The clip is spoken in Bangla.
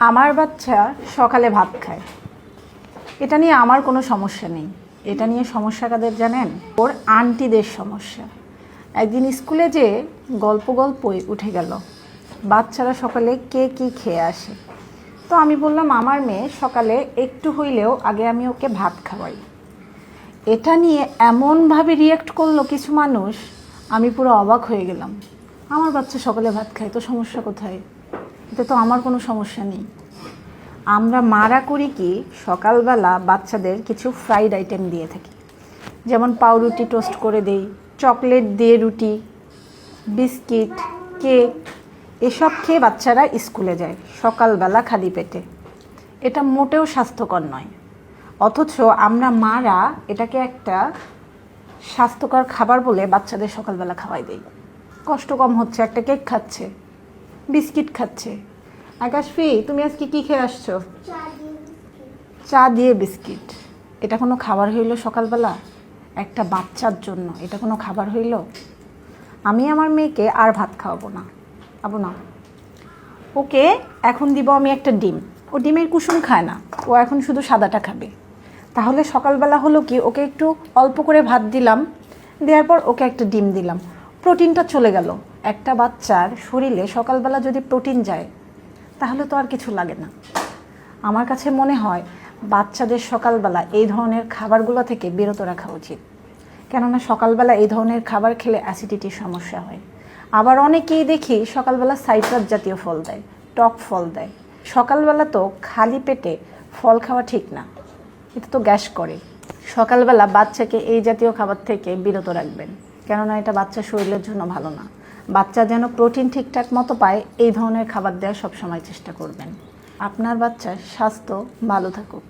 আমার বাচ্চা সকালে ভাত খায়, এটা নিয়ে আমার কোনো সমস্যা নেই। এটা নিয়ে সমস্যা কাদের জানেন? ওর আন্টিদের সমস্যা। একদিন স্কুলে যে গল্পই উঠে গেল, বাচ্চারা সকালে কে কী খেয়ে আসে। তো আমি বললাম আমার মেয়ে সকালে একটু হইলেও আগে আমি ওকে ভাত খাওয়াই। এটা নিয়ে এমনভাবে রিয়্যাক্ট করলো কিছু মানুষ, আমি পুরো অবাক হয়ে গেলাম। আমার বাচ্চা সকালে ভাত খায়, তো সমস্যা কোথায়? এতে তো আমার কোনো সমস্যা নেই। আমরা মারা করি কি, সকালবেলা বাচ্চাদের কিছু ফ্রাইড আইটেম দিয়ে থাকি, যেমন পাউরুটি টোস্ট করে দেই, চকলেট দিয়ে রুটি, বিস্কিট, কেক, এসব খেয়ে বাচ্চারা স্কুলে যায় সকালবেলা খালি পেটে। এটা মোটেও স্বাস্থ্যকর নয়। অথচ আমরা মারা এটাকে একটা স্বাস্থ্যকর খাবার বলে বাচ্চাদের সকালবেলা খাওয়াই দেই। কষ্ট কম হচ্ছে, একটা কেক খাচ্ছে, বিস্কিট খাচ্ছে। আকাশফি, তুমি আজকে কী খেয়ে আসছো? চা দিয়ে বিস্কিট। এটা কোনো খাবার হইল সকালবেলা? একটা বাচ্চার জন্য এটা কোনো খাবার হইল? আমি আমার মেয়েকে আর ভাত খাওয়াবো না। ওকে এখন দিব আমি একটা ডিম। ও ডিমের কুসুম খায় না, ও এখন শুধু সাদাটা খাবে। তাহলে সকালবেলা হলো কি, ওকে একটু অল্প করে ভাত দিলাম, দেওয়ার পর ওকে একটা ডিম দিলাম, প্রোটিনটা চলে গেল। একটা বাচ্চার শরীরে সকালবেলা যদি প্রোটিন যায় তাহলে তো আর কিছু লাগে না। আমার কাছে মনে হয় বাচ্চাদের সকালবেলা এই ধরনের খাবারগুলো থেকে বিরত রাখা উচিত। কেননা সকালবেলা এই ধরনের খাবার খেলে অ্যাসিডিটির সমস্যা হয়। আবার অনেকেই দেখি সকালবেলা সাইট্রাস জাতীয় ফল দেয়, টক ফল দেয়। সকালবেলা তো খালি পেটে ফল খাওয়া ঠিক না, এটা তো গ্যাস করে। সকালবেলা বাচ্চাকে এই জাতীয় খাবার থেকে বিরত রাখবেন, কেননা এটা বাচ্চার শরীরের জন্য ভালো না। বাচ্চা যেন প্রোটিন ঠিকঠাক মতো পায়, এই ধরনের খাবার দেওয়ার সবসময় চেষ্টা করবেন। আপনার বাচ্চার স্বাস্থ্য ভালো থাকুক।